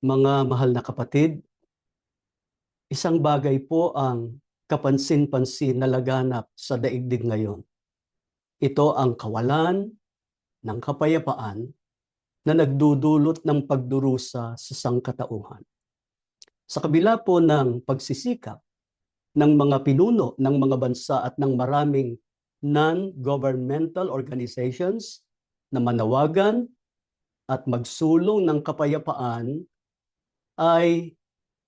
Mga mahal na kapatid, isang bagay po ang kapansin-pansin na laganap sa daigdig ngayon. Ito ang kawalan ng kapayapaan na nagdudulot ng pagdurusa sa sangkatauhan. Sa kabila po ng pagsisikap ng mga pinuno ng mga bansa at ng maraming non-governmental organizations na manawagan at magsulong ng kapayapaan, ay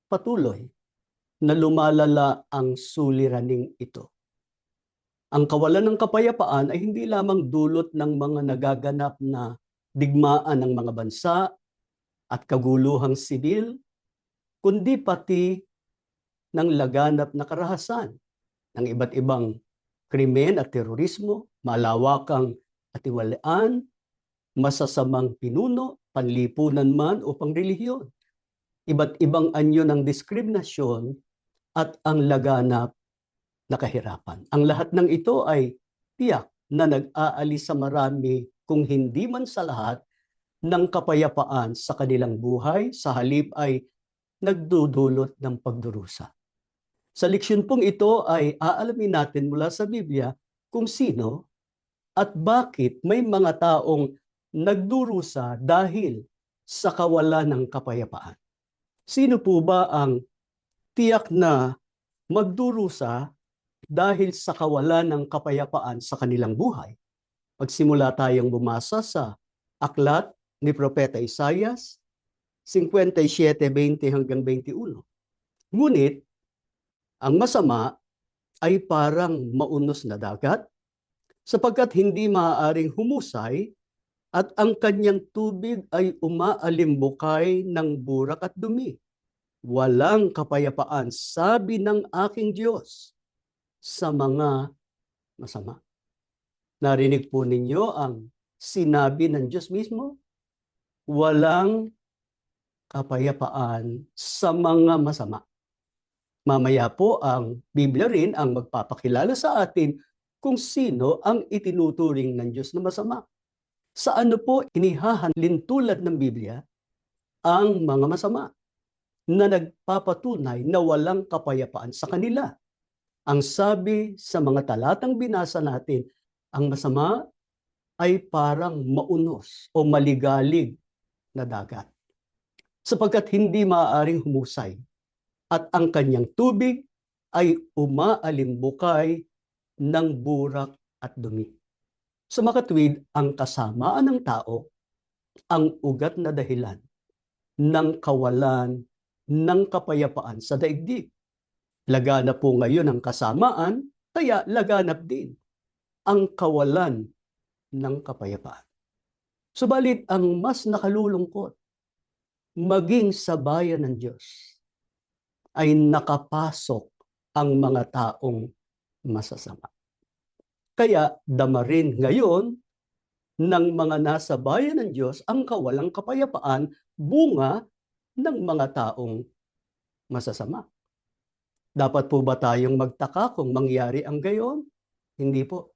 patuloy na lumalala ang suliraning ito. Ang kawalan ng kapayapaan ay hindi lamang dulot ng mga nagaganap na digmaan ng mga bansa at kaguluhang sibil, kundi pati ng laganap na karahasan ng iba't ibang krimen at terorismo, malawakang katiwalian, masasamang pinuno, panlipunan man o pangrelihiyon, iba't ibang anyo ng diskriminasyon at ang laganap na kahirapan. Ang lahat ng ito ay tiyak na nag-aalis sa marami, kung hindi man sa lahat, ng kapayapaan sa kanilang buhay, sa halip ay nagdudulot ng pagdurusa. Sa leksyon pong ito ay aalamin natin mula sa Biblia kung sino at bakit may mga taong nagdurusa dahil sa kawalan ng kapayapaan. Sino po ba ang tiyak na magdurusa dahil sa kawalan ng kapayapaan sa kanilang buhay? Magsimula tayong bumasa sa aklat ni Propeta Isaias 57:20 hanggang 21. Ngunit, ang masama ay parang maunos na dagat, sapagkat hindi maaaring humusay at ang kanyang tubig ay umaalimbukay ng burak at dumi. Walang kapayapaan, sabi ng aking Diyos, sa mga masama. Narinig po ninyo ang sinabi ng Diyos mismo? Walang kapayapaan sa mga masama. Mamaya po ang Biblia rin ang magpapakilala sa atin kung sino ang itinuturing ng Diyos na masama. Sa ano po inihahalin tulad ng Biblia ang mga masama na nagpapatunay na walang kapayapaan sa kanila. Ang sabi sa mga talatang binasa natin, ang masama ay parang maunos o maligalig na dagat, sapagkat hindi maaaring humusay at ang kanyang tubig ay umaalimbukay ng burak at dumi. Sa makatwid, ang kasamaan ng tao ang ugat na dahilan ng kawalan ng kapayapaan sa daigdig. Laganap po ngayon ang kasamaan, kaya laganap din ang kawalan ng kapayapaan. Subalit ang mas nakalulungkot, maging sa bayan ng Diyos ay nakapasok ang mga taong masasama. Kaya dama rin ngayon ng mga nasa bayan ng Diyos ang kawalang kapayapaan, bunga ng mga taong masasama. Dapat po ba tayong magtaka kung mangyari ang gayon? Hindi po.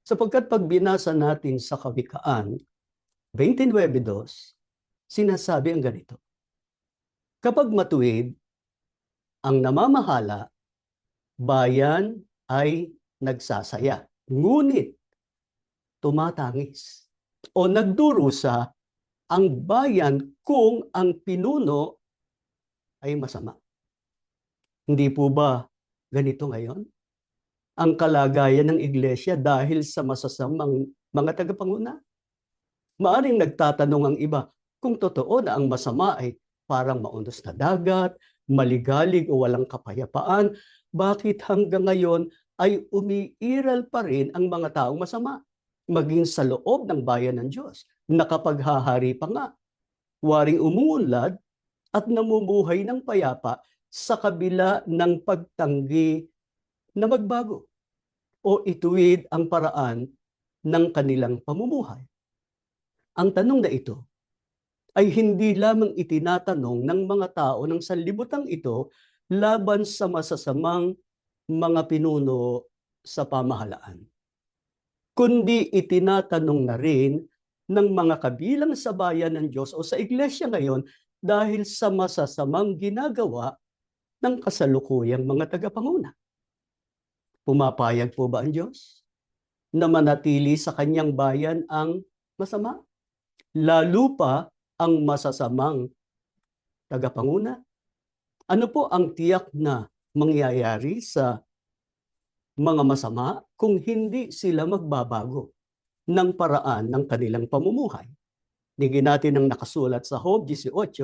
Sapagkat pag binasa natin sa Kawikaan 29:2, sinasabi ang ganito: kapag matuwid ang namamahala, bayan ay nagsasaya. Ngunit tumatangis o nagdurusa ang bayan kung ang pinuno ay masama. Hindi po ba ganito ngayon ang kalagayan ng iglesia dahil sa masasamang mga tagapanguna? Maaring nagtatanong ang iba kung totoo na ang masama ay parang maunos na dagat, maligalig o walang kapayapaan, bakit hanggang ngayon ay umiiral pa rin ang mga taong masama, maging sa loob ng bayan ng Diyos, nakapaghahari pa nga, waring umuunlad at namumuhay ng payapa sa kabila ng pagtanggi na magbago o ituwid ang paraan ng kanilang pamumuhay. Ang tanong na ito ay hindi lamang itinatanong ng mga tao ng sanlibutan ito laban sa masasamang mga pinuno sa pamahalaan, kundi itinatanong na rin ng mga kabilang sa bayan ng Diyos o sa iglesia ngayon dahil sa masasamang ginagawa ng kasalukuyang mga tagapanguna. Pumapayag po ba ang Diyos na manatili sa kanyang bayan ang masama? Lalo pa ang masasamang tagapanguna? Ano po ang tiyak na mangyayari sa mga masama kung hindi sila magbabago ng paraan ng kanilang pamumuhay? Tingnan natin ang nakasulat sa Job 18,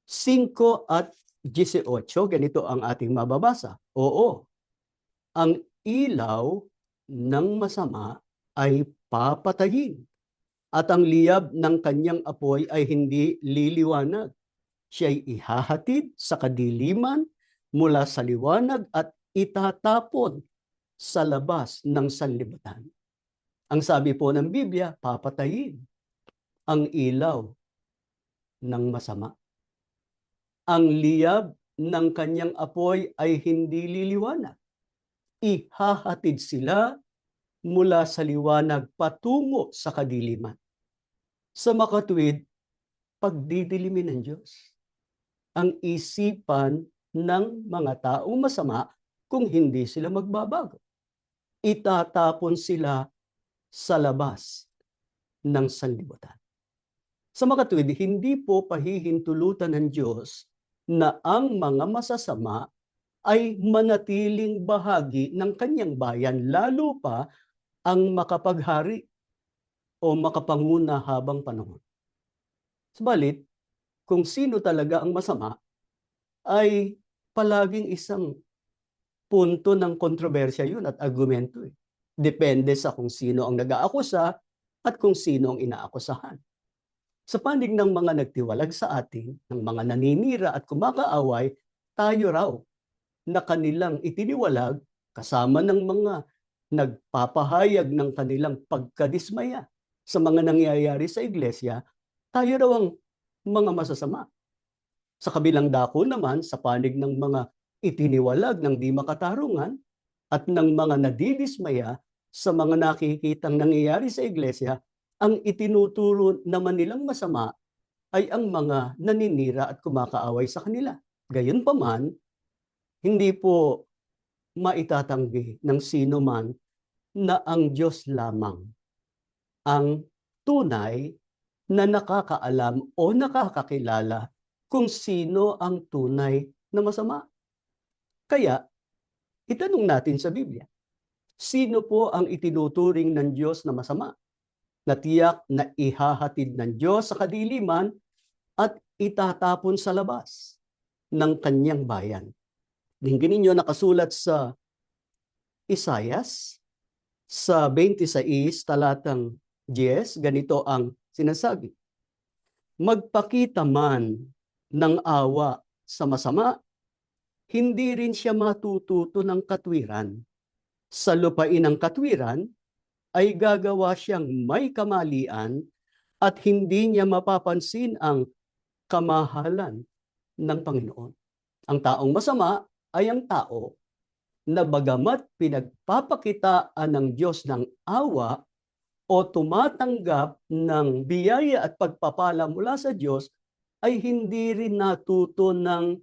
5 at 18. Ganito ang ating mababasa. Oo, ang ilaw ng masama ay papatayin at ang liyab ng kanyang apoy ay hindi liliwanag. Siya'y ihahatid sa kadiliman mula sa liwanag at itatapon sa labas ng sanlibutan. Ang sabi po ng Biblia, papatayin ang ilaw ng masama. Ang liyab ng kanyang apoy ay hindi liliwanag. Ihahatid sila mula sa liwanag patungo sa kadiliman. Sa makatuwid, pagdidilimin ng Diyos ang isipan ng mga taong masama kung hindi sila magbabago. Itatapon sila sa labas ng sanlibutan. Sa makatuwid, hindi po pahihintulutan ng Diyos na ang mga masasama ay manatiling bahagi ng kanyang bayan, lalo pa ang makapaghari o makapanguna habang panahon. Subalit, kung sino talaga ang masama, ay palaging isang punto ng kontrobersya yun at argumento. Depende sa kung sino ang nag-aakusa at kung sino ang inaakusahan. Sa panig ng mga nagtiwalag sa atin, ng mga naninira at kumakaaway, tayo raw na kanilang itiniwalag kasama ng mga nagpapahayag ng kanilang pagkadismaya sa mga nangyayari sa iglesia, tayo raw ang mga masasama. Sa kabilang dako naman, sa panig ng mga itiniwalag ng di makatarungan at ng mga nadidismaya sa mga nakikitang nangyayari sa iglesia, ang itinuturo naman nilang masama ay ang mga naninira at kumakaaway sa kanila. Gayunpaman, hindi po maitatanggi ng sino man na ang Diyos lamang ang tunay na nakakaalam o nakakakilala kung sino ang tunay na masama. Kaya, itanong natin sa Biblia, sino po ang itinuturing ng Diyos na masama? Na tiyak na ihahatid ng Diyos sa kadiliman at itatapon sa labas ng kanyang bayan. Tingnan ninyo nakasulat sa Isayas sa 26 talatang 10, ganito ang sinasabi. Magpakita man ng awa sa masama, hindi rin siya matututo ng katwiran. Sa lupain ng katwiran, ay gagawa siyang may kamalian at hindi niya mapapansin ang kamahalan ng Panginoon. Ang taong masama ay ang tao na bagamat pinagpapakitaan ng Diyos ng awa o tumatanggap ng biyaya at pagpapala mula sa Diyos, ay hindi rin natuto ng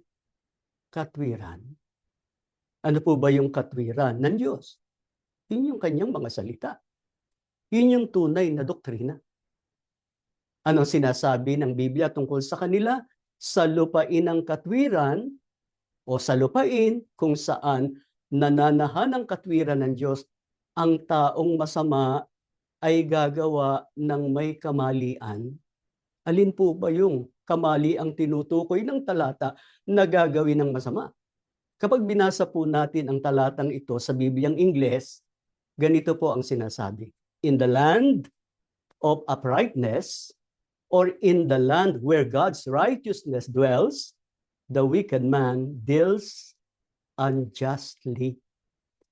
katwiran. Ano po ba yung katwiran ng Diyos? Yun yung kanyang mga salita. Yun yung tunay na doktrina. Anong sinasabi ng Biblia tungkol sa kanila? Sa lupain ng katwiran o sa lupain kung saan nananahan ang katwiran ng Diyos, ang taong masama ay gagawa ng may kamalian. Alin po ba yung kamali ang tinutukoy ng talata na gagawin ng masama? Kapag binasa po natin ang talatang ito sa Bibliang Ingles, ganito po ang sinasabi. In the land of uprightness, or in the land where God's righteousness dwells, the wicked man deals unjustly.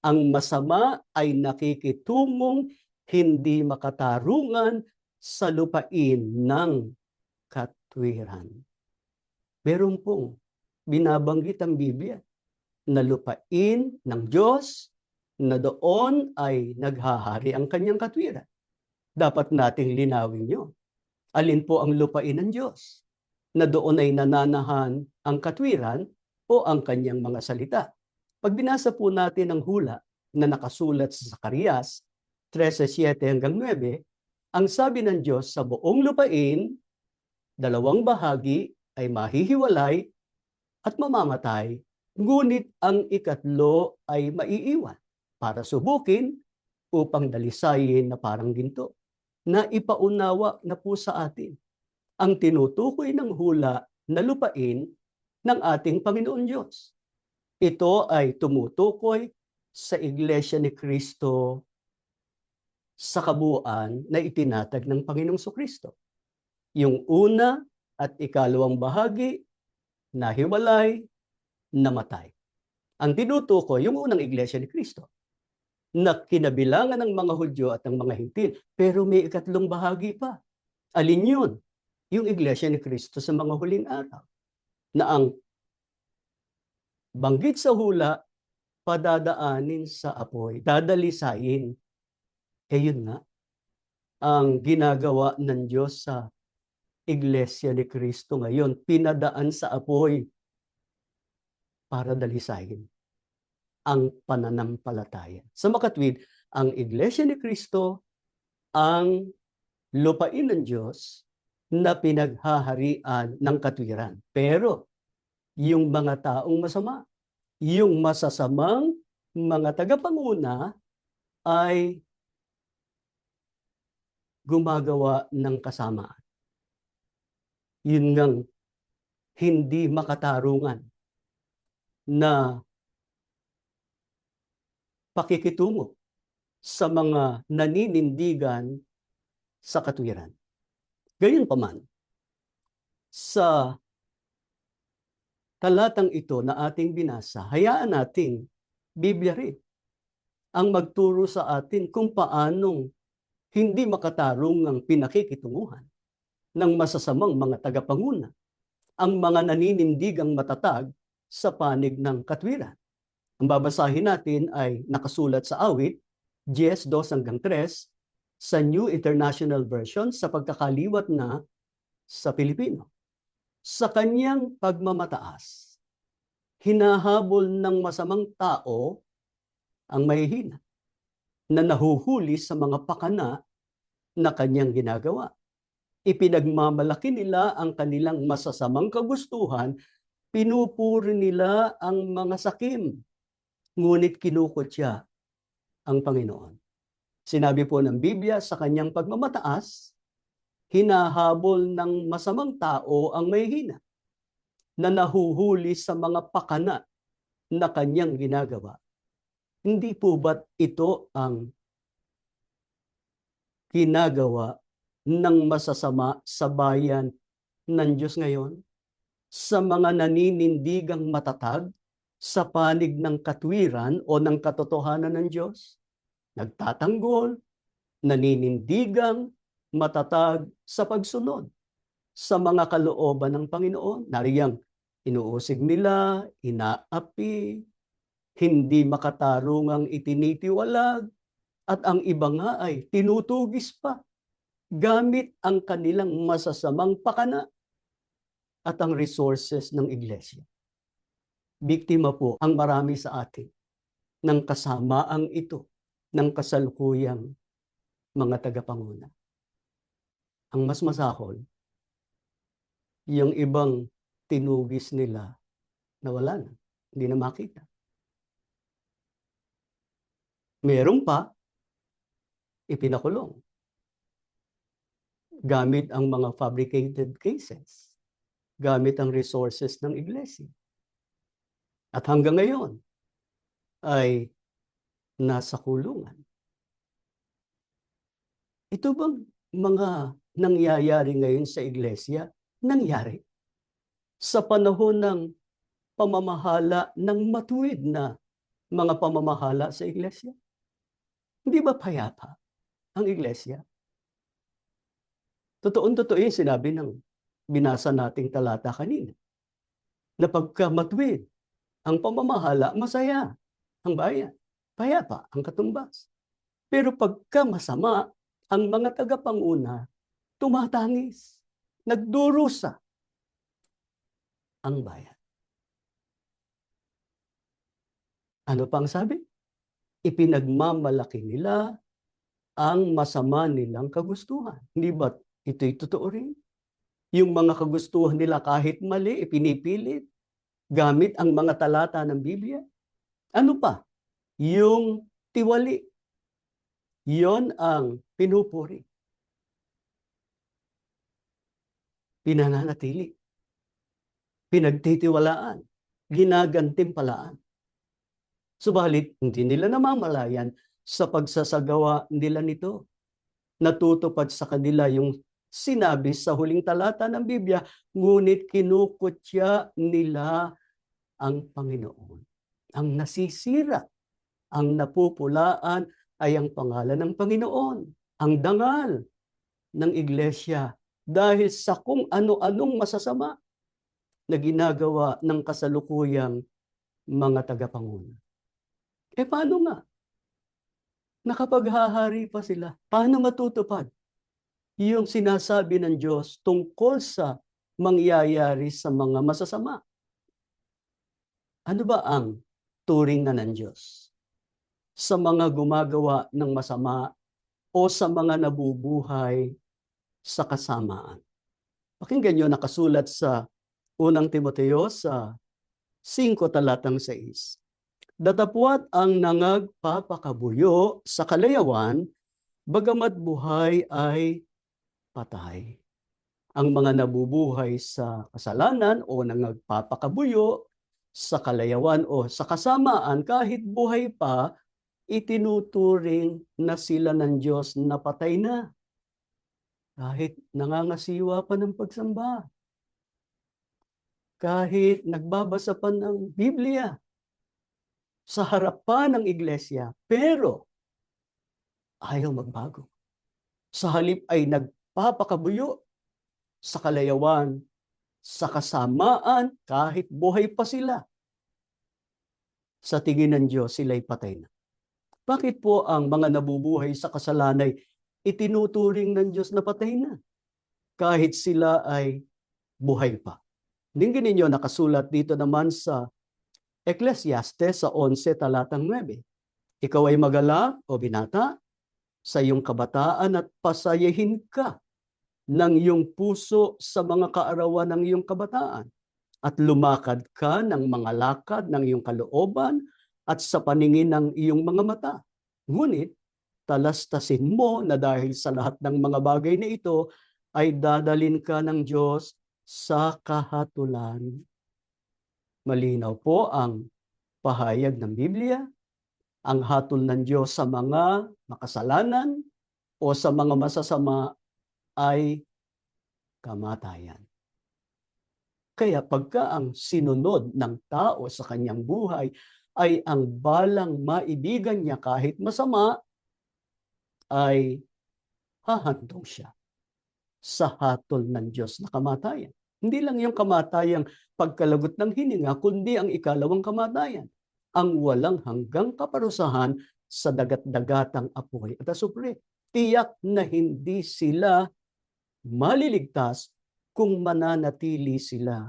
Ang masama ay nakikitungong hindi makatarungan sa lupain ng katwiran. Meron pong binabanggit ang Biblia na lupain ng Diyos na doon ay naghahari ang kanyang katwiran. Dapat nating linawin yun. Alin po ang lupain ng Diyos? na doon ay nananahan ang katwiran o ang kanyang mga salita. Pag binasa po natin ang hula na nakasulat sa Zacarias 13:7 hanggang 9, ang sabi ng Diyos, sa buong lupain, dalawang bahagi ay mahihiwalay at mamamatay, ngunit ang ikatlo ay maiiwan para subukin upang dalisayin na parang ginto, na ipaunawa na po sa atin ang tinutukoy ng hula na lupain ng ating Panginoon Diyos. Ito ay tumutukoy sa Iglesia ni Cristo sa kabuuan na itinatag ng Panginoong Kristo. Yung una at ikalawang bahagi, nahiwalay, namatay. Ang tinutukoy, yung unang Iglesia ni Cristo, na kinabilangan ng mga Hudyo at ng mga Hintil, pero may ikatlong bahagi pa. Alin yun? Yung Iglesia ni Cristo sa mga huling araw, na ang banggit sa hula, padadaanin sa apoy, dadalisayin. Yun nga, ang ginagawa ng Diyos sa Iglesia ni Cristo ngayon, pinadaan sa apoy para dalisayin ang pananampalataya. Sa makatwid, ang Iglesia ni Cristo ang lupain ng Diyos na pinaghaharian ng katwiran. Pero yung mga taong masama, yung masasamang mga tagapanguna ay gumagawa ng kasamaan. Yun ngang hindi makatarungan na pakikitungo sa mga naninindigan sa katwiran. Gayunpaman, sa talatang ito na ating binasa, hayaan nating Biblia rin ang magturo sa atin kung paanong hindi makatarong ang pinakikitunguhan ng masasamang mga tagapanguna, ang mga naninindigang matatag sa panig ng katwiran. Ang babasahin natin ay nakasulat sa awit 10:2 hanggang 3 sa New International Version sa pagkakaliwat na sa Pilipino. Sa kanyang pagmamataas, hinahabol ng masamang tao ang mahihina na nahuhuli sa mga pakana na kanyang ginagawa. Ipinagmamalaki nila ang kanilang masasamang kagustuhan, pinupuri nila ang mga sakim, ngunit kinukutya ang Panginoon. Sinabi po ng Biblia, sa kanyang pagmamataas, hinahabol ng masamang tao ang mahihina na nahuhuli sa mga pakana na kanyang ginagawa. Hindi po ba't ito ang ginagawa ng masasama sa bayan ng Diyos ngayon? Sa mga naninindigang matatag sa panig ng katwiran o ng katotohanan ng Diyos? Nagtatanggol, naninindigang matatag sa pagsunod sa mga kalooban ng Panginoon. Nariyang inuusig nila, inaapi, hindi makatarungang itinitiwalag, at ang iba nga ay tinutugis pa gamit ang kanilang masasamang pakana at ang resources ng iglesia. Biktima po ang marami sa atin ng kasamaang ito ng kasalukuyang mga tagapanguna. Ang mas masahol, yung ibang tinugis nila na wala na, hindi na makita. Meron pa, ipinakulong gamit ang mga fabricated cases, gamit ang resources ng iglesia. At hanggang ngayon ay nasa kulungan. Ito bang mga nangyayari ngayon sa iglesia? Nangyari sa panahon ng pamamahala ng matuwid na mga pamamahala sa iglesia? Hindi ba payapa ang iglesia? Totoo yung sinabi ng binasa nating talata kanina, na pagka matuwid ang pamamahala, masaya ang bayan, payapa ang katumbas. Pero pagka masama, ang mga tagapanguna tumatangis, nagdurusa, ang bayan. Ano pang sabi? Ipinagmamalaki nila ang masama nilang kagustuhan. Hindi ba ito'y totoo rin? Yung mga kagustuhan nila kahit mali, ipinipilit gamit ang mga talata ng Biblia. Ano pa? Yung tiwali. Yon ang pinupuri. Pinananatili. Pinagtitiwalaan. Ginagantimpalaan. Subalit, hindi nila namamalayan sa pagsasagawa nila nito. Natutupad sa kanila yung sinabi sa huling talata ng Biblia, ngunit kinukutya nila ang Panginoon. Ang nasisira, ang napupulaan ay ang pangalan ng Panginoon, ang dangal ng iglesia dahil sa kung ano-anong masasama na ginagawa ng kasalukuyang mga tagapanguna. Paano nga? Nakapaghahari pa sila. Paano matutupad yung sinasabi ng Diyos tungkol sa mangyayari sa mga masasama? Ano ba ang turing na ng Diyos sa mga gumagawa ng masama o sa mga nabubuhay sa kasamaan? Pakinggan nyo nakasulat sa unang Timoteo sa 5 talatang 6. Datapwat ang nangagpapakabuyo sa kalayawan, bagamat buhay ay patay. Ang mga nabubuhay sa kasalanan o nangagpapakabuyo sa kalayawan o sa kasamaan kahit buhay pa, itinuturing na sila ng Diyos na patay na. Kahit nangangasiwa pa ng pagsamba. Kahit nagbabasa pa ng Biblia sa harapan ng iglesia, pero ayaw magbago. Sa halip ay nagpapakabuyo sa kalayawan, sa kasamaan, kahit buhay pa sila. Sa tingin ng Diyos, sila'y patay na. Bakit po ang mga nabubuhay sa kasalanay itinuturing ng Diyos na patay na? Kahit sila ay buhay pa. Dinggin ninyo nakasulat dito naman sa Ecclesiastes sa 11 talatang 9. Ikaw ay magalak o binata sa iyong kabataan at pasayahin ka ng iyong puso sa mga kaarawan ng iyong kabataan at lumakad ka ng mga lakad ng iyong kalooban at sa paningin ng iyong mga mata. Ngunit talastasin mo na dahil sa lahat ng mga bagay na ito ay dadalin ka ng Diyos sa kahatulan. Malinaw po ang pahayag ng Biblia, ang hatol ng Diyos sa mga makasalanan o sa mga masasama ay kamatayan. Kaya pagka ang sinunod ng tao sa kanyang buhay ay ang balang maibigan niya kahit masama, ay hahantong siya sa hatol ng Diyos na kamatayan. Hindi lang yung kamatayang pagkalagot ng hininga, kundi ang ikalawang kamatayan, ang walang hanggang kaparusahan sa dagat-dagatang apoy at asupre. Tiyak na hindi sila maliligtas kung mananatili sila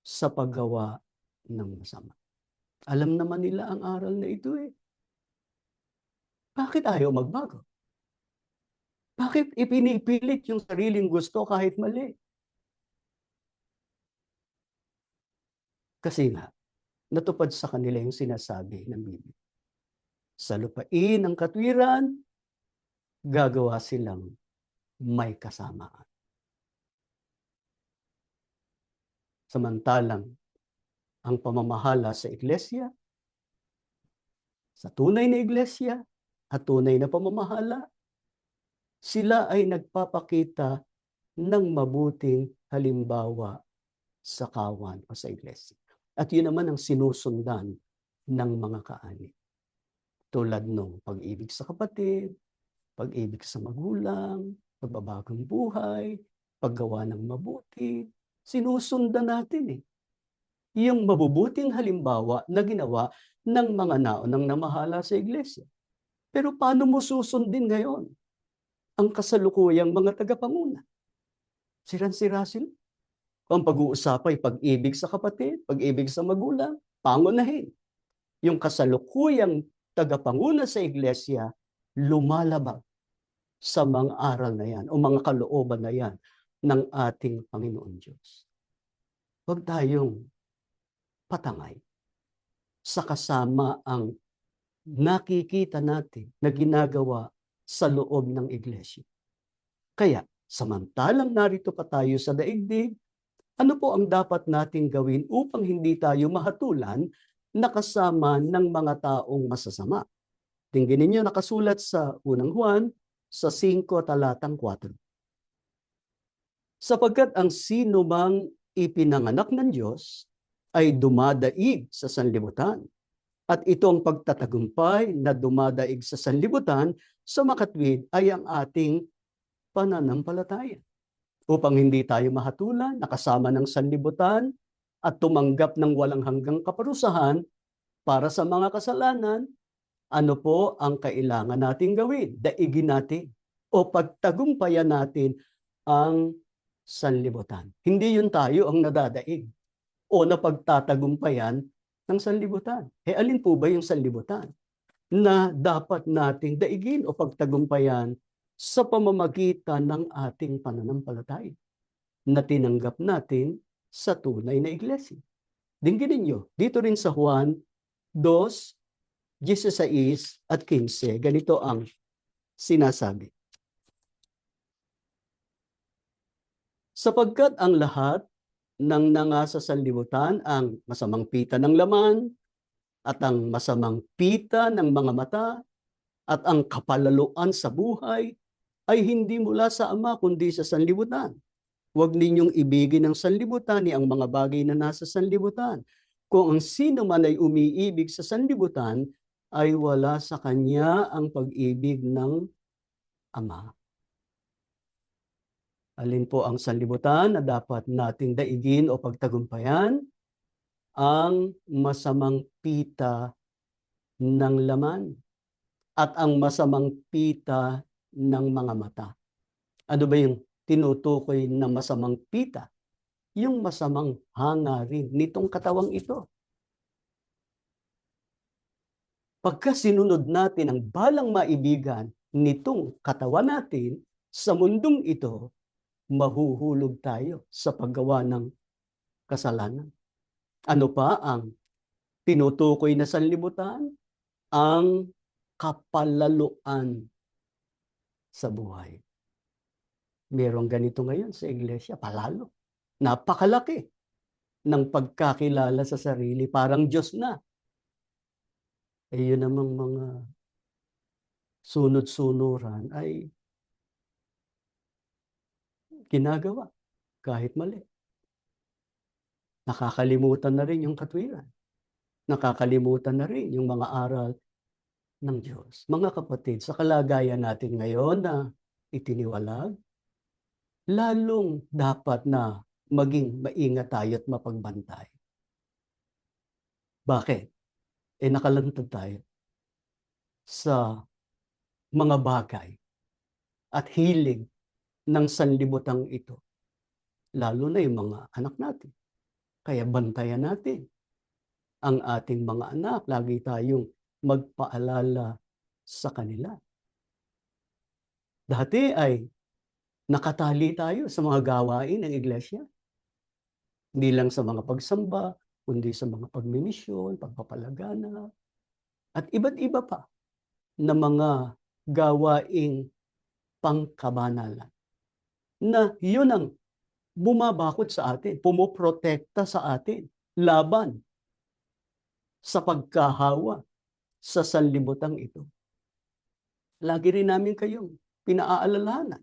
sa paggawa ng masama. Alam naman nila ang aral na ito eh. Bakit ayaw magbago? Bakit ipinipilit yung sariling gusto kahit mali? Kasi nga, natupad sa kanila yung sinasabi ng Biblia. Sa lupain ng katwiran, gagawa silang may kasamaan. Samantalang, ang pamamahala sa iglesia, sa tunay na iglesia, at tunay na pamamahala, sila ay nagpapakita ng mabuting halimbawa sa kawan o sa iglesia. At yun naman ang sinusundan ng mga kaani. Tulad nung pag-ibig sa kapatid, pag-ibig sa magulang, pagbabagong buhay, paggawa ng mabuti, sinusundan natin eh. Yung mabubuting halimbawa na ginawa ng mga naunang namahala sa iglesia. Pero paano mo susundin ngayon ang kasalukuyang mga tagapanguna? Siran-sira sila. Kung ang pag-uusapan ay pag-ibig sa kapatid, pag-ibig sa magulang, pangunahin. Yung kasalukuyang tagapanguna sa iglesia, lumalabag sa mga aral na yan o mga kalooban na yan ng ating Panginoon Diyos. Huwag tayong patangay sa kasama ang nakikita natin na ginagawa sa loob ng iglesia. Kaya, samantalang narito pa tayo sa daigdig, ano po ang dapat nating gawin upang hindi tayo mahatulan na kasama ng mga taong masasama? Tingnan ninyo nakasulat sa unang Juan, sa 5 talatang 4. Sapagkat ang sino mang ipinanganak ng Diyos ay dumadaig sa sanlibutan. At itong pagtatagumpay na dumadaig sa sanlibutan sa makatwid ay ang ating pananampalataya. Upang hindi tayo mahatulan, nakasama ng sanlibutan at tumanggap ng walang hanggang kaparusahan para sa mga kasalanan, ano po ang kailangan nating gawin? Daigin natin o pagtagumpayan natin ang sanlibutan. Hindi yun tayo ang nadadaig o napagtatagumpayan ng sanlibutan. Alin po ba yung sanlibutan na dapat nating daigin o pagtagumpayan sa pamamagitan ng ating pananampalataya na tinanggap natin sa tunay na iglesia? Dinggin ninyo, dito rin sa Juan 2:16 at 15, ganito ang sinasabi. Sapagkat ang lahat ng nangasa sa sanlibutan, ang masamang pita ng laman, at ang masamang pita ng mga mata, at ang kapalaluan sa buhay, ay hindi mula sa Ama kundi sa sanlibutan. Huwag ninyong ibigin ang sanlibutan ni ang mga bagay na nasa sanlibutan. Kung ang sino man ay umiibig sa sanlibutan, ay wala sa kanya ang pag-ibig ng Ama. Alin po ang sanlibutan na dapat nating daigin o pagtagumpayan? Ang masamang pita ng laman at ang masamang pita ng mga mata. Ano ba yung tinutukoy na masamang pita? Yung masamang hangarin nitong katawang ito. Pagka sinunod natin ang balang maibigan nitong katawan natin sa mundong ito, mahuhulog tayo sa paggawa ng kasalanan. Ano pa ang tinutukoy na sanlibutan? Ang kapalaluan sa buhay. Merong ganito ngayon sa iglesia, palalo. Napakalaki ng pagkakilala sa sarili, parang Diyos na. Yun namang mga sunod-sunuran ay ginagawa kahit mali. Nakakalimutan na rin yung katwiran. Nakakalimutan na rin yung mga aral ng Diyos. Mga kapatid, sa kalagayan natin ngayon na itiniwalag, lalong dapat na maging maingat tayo at mapagbantay. Bakit? Nakalantad tayo sa mga bagay at hilig ng sanlibutang ito. Lalo na yung mga anak natin. Kaya bantayan natin ang ating mga anak. Lagi tayong magpaalala sa kanila. Dati ay nakatali tayo sa mga gawain ng iglesia. Hindi lang sa mga pagsamba, kundi sa mga pagmimisyon, pagpapalagana, at iba't iba pa na mga gawaing pangkabanalan. Na yun ang bumabakod sa atin, pumoprotekta sa atin, laban sa pagkahawa sa sanlibutang ito. Lagi rin namin kayong pinaaalalahanan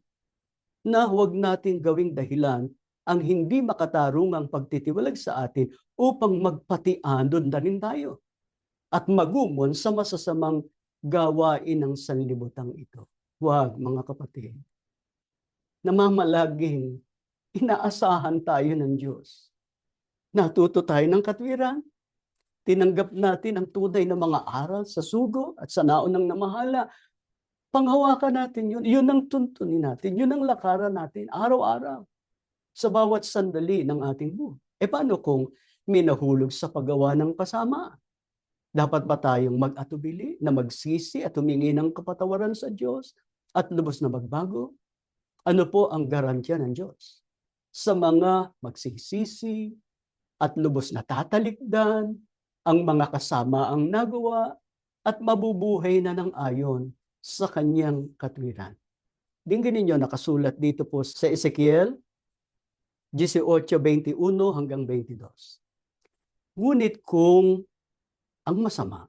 na huwag nating gawing dahilan ang hindi makatarungang pagtitiwalag sa atin upang magpatiandod na rin tayo at magumon sa masasamang gawain ng sanlibutang ito. Huwag, mga kapatid. Namamalaging inaasahan tayo ng Diyos. Natuto tayo ng katwiran. Tinanggap natin ang tunay na mga aral sa sugo at sa naunang namahala. Panghawakan natin yun. Yun ang tuntunin natin. Yun ang lakaran natin araw-araw. sa bawat sandali ng ating buhay. Paano kung may nahulog sa paggawa ng kasama? Dapat ba tayong mag-atubili na magsisi at humingi ng kapatawaran sa Diyos at lubos na magbago? Ano po ang garantiya ng Diyos sa mga magsisisi at lubos na tatalikdan, ang mga kasama ang nagawa at mabubuhay na ng ayon sa kanyang katwiran? Dinggin ninyo, nakasulat dito po sa Ezekiel 18:21 hanggang 22. Ngunit kung ang masama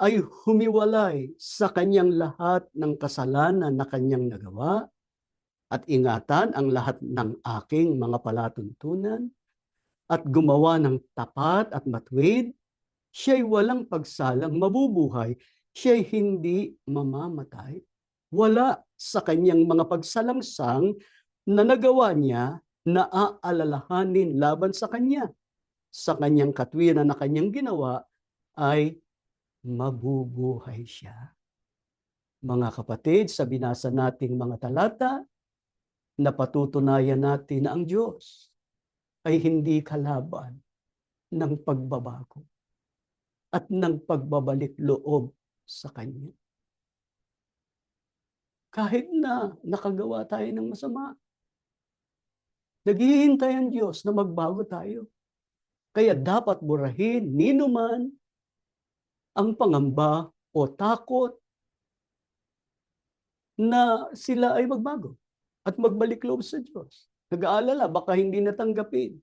ay humiwalay sa kanyang lahat ng kasalanan na kanyang nagawa at ingatan ang lahat ng aking mga palatuntunan at gumawa ng tapat at matuwid, siya'y walang pagsalang mabubuhay, siya'y hindi mamamatay. Wala sa kanyang mga pagsalangsang na nagawa niya na aalalahanin laban sa kanya. Sa kanyang katwiran na kanyang ginawa ay mabubuhay siya. Mga kapatid, sa binasa nating mga talata, napatutunayan natin na ang Diyos ay hindi kalaban ng pagbabago at ng pagbabalik loob sa Kanya. Kahit na nakagawa tayo ng masama, naghihintay ang Diyos na magbago tayo. Kaya dapat burahin ninuman ang pangamba o takot na sila ay magbago at magbalik loob sa Diyos. Nag-aalala, baka hindi natanggapin.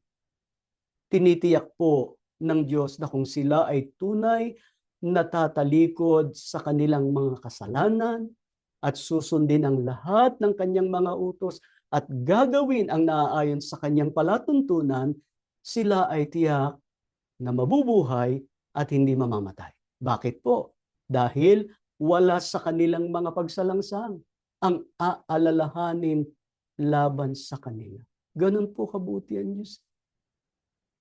Tinitiyak po ng Diyos na kung sila ay tunay na tatalikod sa kanilang mga kasalanan at susundin ang lahat ng kanyang mga utos at gagawin ang naaayon sa kanyang palatuntunan, sila ay tiyak na mabubuhay at hindi mamamatay. Bakit po? Dahil wala sa kanilang mga pagsalangsang ang aalalahanin laban sa kanila. Ganun po kabuti ang Diyos.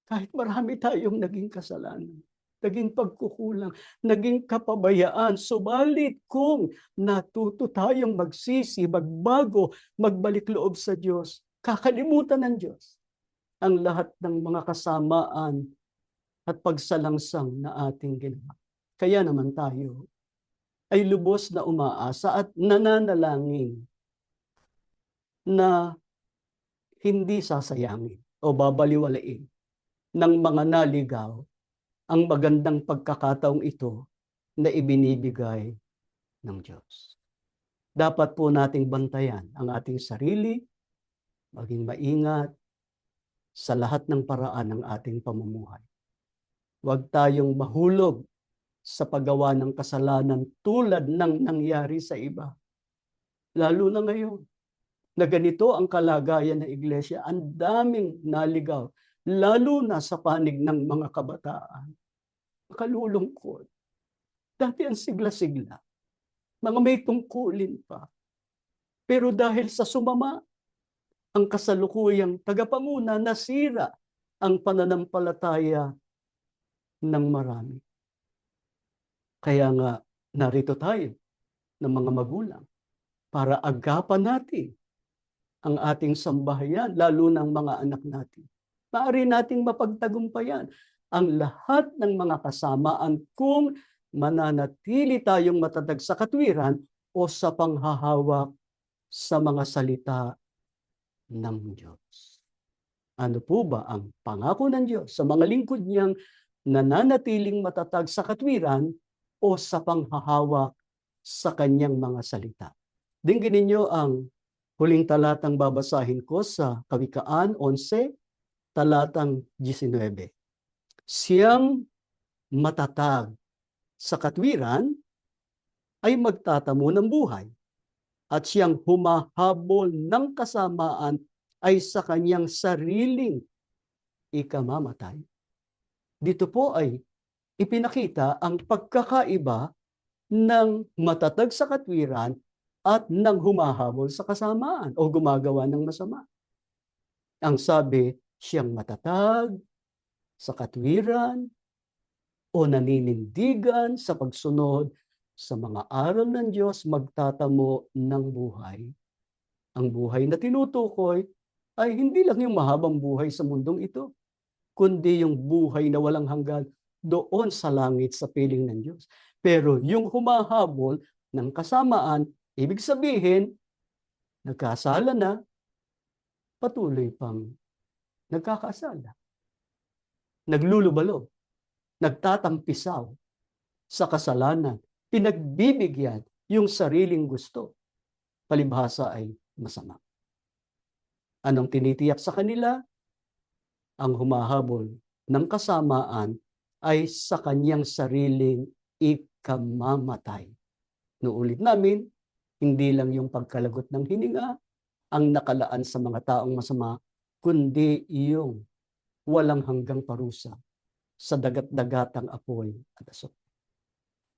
Kahit marami tayong naging kasalanan, naging pagkukulang, naging kapabayaan, subalit kung natuto tayong magsisi, magbago, magbalik loob sa Diyos, kakalimutan ng Diyos ang lahat ng mga kasamaan at pagsalangsang na ating ginawa. Kaya naman tayo ay lubos na umaasa at nananalangin na hindi sasayangin o babaliwalain ng mga naligaw ang magandang pagkakataong ito na ibinibigay ng Diyos. Dapat po nating bantayan ang ating sarili, maging maingat sa lahat ng paraan ng ating pamumuhay. Huwag tayong mahulog sa paggawa ng kasalanan tulad ng nangyari sa iba. Lalo na ngayon, na ganito ang kalagayan ng iglesia, ang daming naligaw, lalo na sa panig ng mga kabataan. Makalulungkot. Dati ang sigla-sigla, mga may tungkulin pa. Pero dahil sa sumama, ang kasalukuyang tagapanguna, nasira ang pananampalataya ng marami. Kaya nga, narito tayo ng mga magulang para agapan natin ang ating sambahayan, lalo ng mga anak natin. Maaari nating mapagtagumpayan ang lahat ng mga kasamaan kung mananatili tayong matatag sa katwiran o sa panghahawak sa mga salita ng Diyos. Ano po ba ang pangako ng Diyos sa mga lingkod niyang nananatiling matatag sa katwiran o sa panghahawak sa kanyang mga salita? Dinggin ninyo ang huling talatang babasahin ko sa Kawikaan 11, talatang 19. Siyang matatag sa katwiran ay magtatamo ng buhay, at siyang humahabol ng kasamaan ay sa kanyang sariling ikamamatay. Dito po ay ipinakita ang pagkakaiba ng matatag sa katwiran at ng humahabol sa kasamaan o gumagawa ng masama. Ang sabi, siyang matatag sa katwiran o naninindigan sa pagsunod sa mga aral ng Diyos, magtatamo ng buhay. Ang buhay na tinutukoy ay hindi lang yung mahabang buhay sa mundong ito, kundi yung buhay na walang hanggan doon sa langit sa piling ng Diyos. Pero yung humahabol ng kasamaan, ibig sabihin, nagkasala na, patuloy pang nagkakasala, naglulubalo, nagtatampisaw sa kasalanan, pinagbibigyan yung sariling gusto, palibhasa ay masama. Anong tinitiyak sa kanila? Ang humahabol ng kasamaan ay sa kanyang sariling ikamamatay. Nuulit namin, hindi lang yung pagkalagot ng hininga ang nakalaan sa mga taong masama, kundi yung walang hanggang parusa sa dagat-dagatang apoy at asok.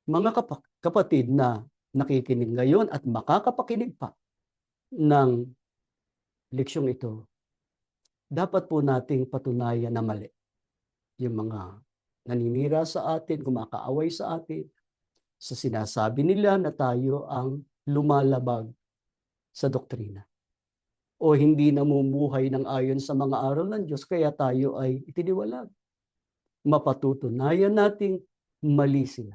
Mga kapatid na nakikinig ngayon at makakapakinig pa ng leksyong ito, dapat po nating patunayan na mali yung mga naninira sa atin, kumakaaway sa atin, sa sinasabi nila na tayo ang lumalabag sa doktrina o hindi namumuhay ng ayon sa mga aral ng Diyos, kaya tayo ay itiniwalag. Mapatutunayan nating mali sila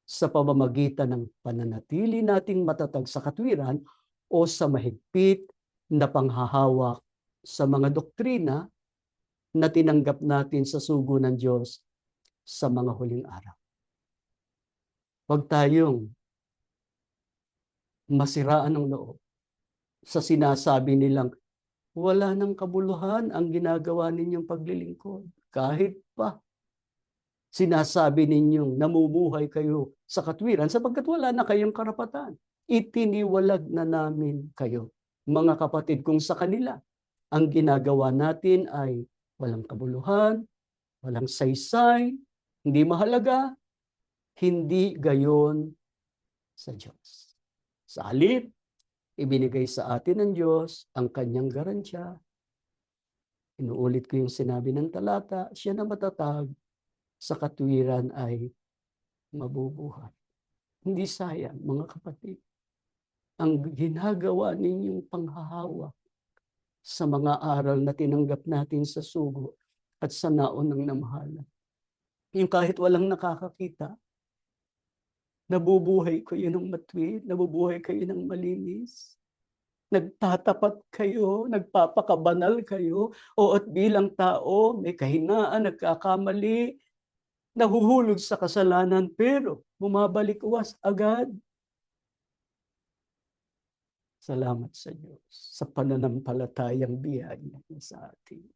sa pamamagitan ng pananatili nating matatag sa katwiran o sa mahigpit na panghahawak sa mga doktrina na tinanggap natin sa sugo ng Diyos sa mga huling araw. Huwag tayong masiraan ng loob sa sinasabi nilang wala nang kabuluhan ang ginagawa ninyong paglilingkod. Kahit pa sinasabi ninyong namumuhay kayo sa katwiran sapagkat wala na kayong karapatan. Itiniwalag na namin kayo, mga kapatid, kung sa kanila ang ginagawa natin ay walang kabuluhan, walang saysay, hindi mahalaga, hindi gayon sa Diyos. Sa halip, ibinigay sa atin ng Diyos ang kanyang garansya. Inuulit ko yung sinabi ng talata, siya na matatag sa katwiran ay mabubuhay. Hindi sayang, mga kapatid, ang ginagawa ninyong panghahawak sa mga aral na tinanggap natin sa sugo at sa naunang namahalan. Yung kahit walang nakakakita, nabubuhay kayo ng matuwid, nabubuhay kayo ng malinis, nagtatapat kayo, nagpapakabanal kayo, o at bilang tao, may kahinaan, nagkakamali, nahuhulog sa kasalanan, pero bumabalik uwas agad. Salamat sa Diyos sa pananampalatayang biyaya niya sa atin.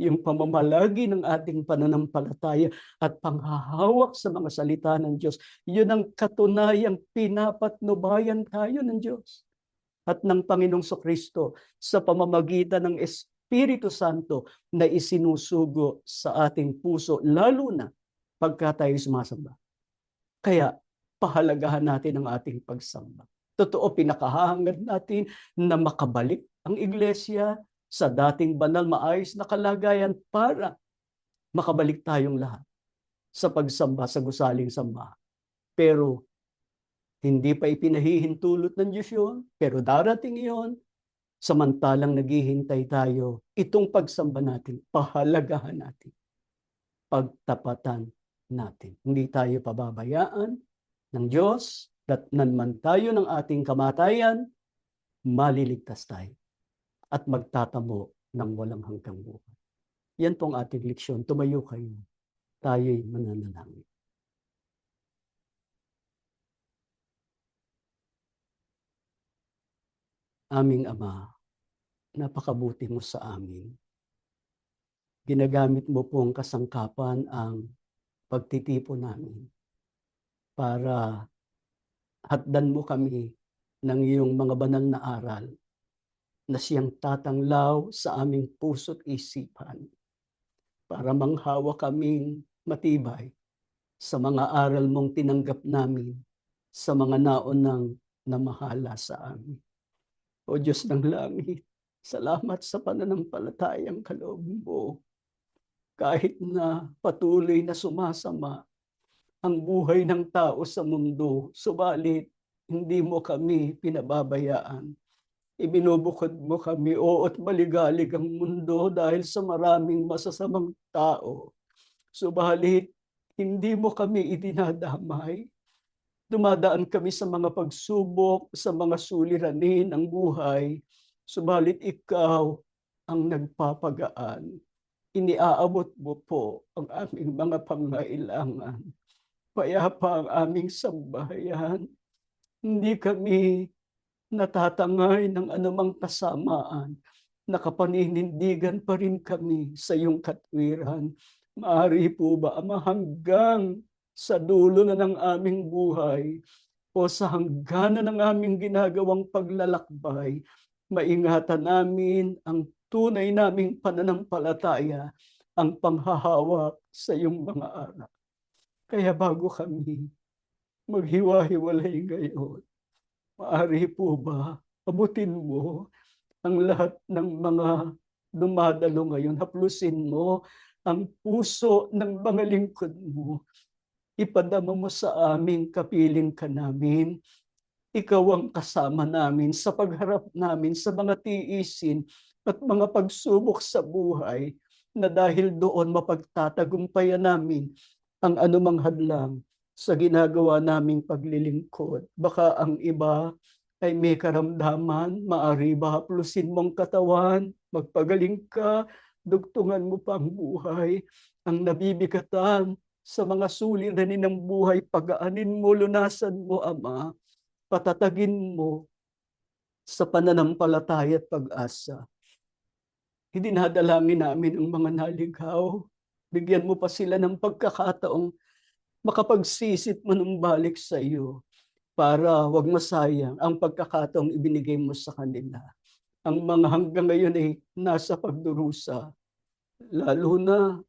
Yung pamamalagi ng ating pananampalataya at panghahawak sa mga salita ng Diyos, yun ang katunayang pinapatnubayan tayo ng Diyos at ng Panginoong Kristo sa pamamagitan ng Espiritu Santo na isinusugo sa ating puso, lalo na pagka tayo sumasamba. Kaya pahalagahan natin ang ating pagsamba. Totoo, pinakahangad natin na makabalik ang iglesia sa dating banal, maayos na kalagayan para makabalik tayong lahat sa pagsamba sa gusaling sambahan. Pero hindi pa ipinahihintulot ng Diyos yun, pero darating yun, samantalang naghihintay tayo, itong pagsamba natin, pahalagahan natin, pagtapatan natin. Hindi tayo pababayaan ng Diyos, datnan man tayo ng ating kamatayan, maliligtas tayo at magtatamo ng walang hanggang buhay. Yan pong ating leksyon. Tumayo kayo. Tayo'y mananalangin. Aming Ama, napakabuti mo sa amin. Ginagamit mo pong kasangkapan ang pagtitipon namin para hatdan mo kami ng iyong mga banal na aral na siyang tatanglaw sa aming puso't isipan para manghawa kaming matibay sa mga aral mong tinanggap namin sa mga naunang namahala sa amin. O Diyos ng langit, salamat sa pananampalatayang kaloob mo. Kahit na patuloy na sumasama ang buhay ng tao sa mundo, subalit hindi mo kami pinababayaan. Ibinubukod mo kami, at maligalig ang mundo dahil sa maraming masasamang tao. Subalit, hindi mo kami idinadamay. Dumadaan kami sa mga pagsubok, sa mga suliranin ng buhay. Subalit ikaw ang nagpapagaan. Iniaabot mo po ang aming mga pangailangan. Payapa ang aming sambahayan. Hindi kami natatangay ng anumang kasamaan. Nakapaninindigan pa rin kami sa iyong katwiran. Maaari po ba, Ama, hanggang sa dulo na ng aming buhay o sa hangganan ng aming ginagawang paglalakbay, maingatan namin ang tunay naming pananampalataya, ang panghahawak sa iyong mga aral. Kaya bago kami maghiwa-hiwalay ngayon, maaari po ba abutin mo ang lahat ng mga dumadalo ngayon? Haplusin mo ang puso ng mga lingkod mo. Ipadama mo sa aming kapiling ka namin. Ikaw ang kasama namin sa pagharap namin sa mga tiisin at mga pagsubok sa buhay, na dahil doon mapagtatagumpayan namin ang anumang hadlang sa ginagawa naming paglilingkod. Baka ang iba ay may karamdaman, maari ba haplusin mong katawan, magpagaling ka, dugtungan mo pa ang buhay, ang nabibigatan sa mga suliranin ng buhay, pagaanin mo, lunasan mo, Ama, patatagin mo sa pananampalataya at pag-asa. Idinadalangin namin ang mga naligaw. Bigyan mo pa sila ng pagkakataong makapagsisit manumbalik sa iyo para wag masayang ang pagkakataong ibinigay mo sa kanila. Ang mga hanggang ngayon ay nasa pagdurusa, lalo na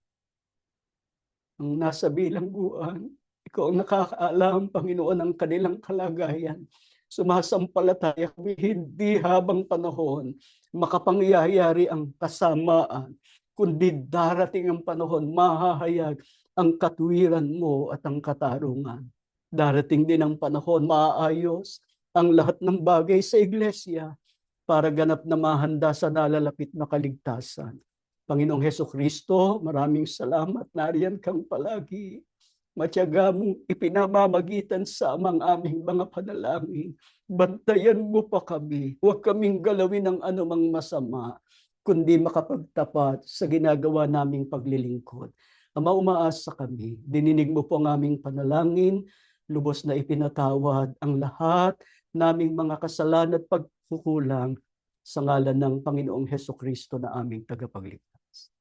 ang nasa bilangguan. Ikaw ang nakakaalam, Panginoon, ang kanilang kalagayan. Sumasampalataya kami, hindi habang panahon makapangyayari ang kasamaan, kundi darating ang panahon, mahahayag ang katwiran mo at ang katarungan. Darating din ang panahon, maaayos ang lahat ng bagay sa iglesia para ganap na mahanda sa nalalapit na kaligtasan. Panginoong Hesukristo, maraming salamat. Nariyan kang palagi. Matyaga mong ipinamamagitan sa aming mga panalangin. Bantayan mo pa kami. Huwag kaming galawin ng anumang masama, kundi makapagtapat sa ginagawa naming paglilingkod. Ama, umaasa kami. Dininig mo po ang aming panalangin. Lubos na ipinatawad ang lahat naming mga kasalanan at pagkukulang sa ngalan ng Panginoong Hesukristo na aming tagapagligtas.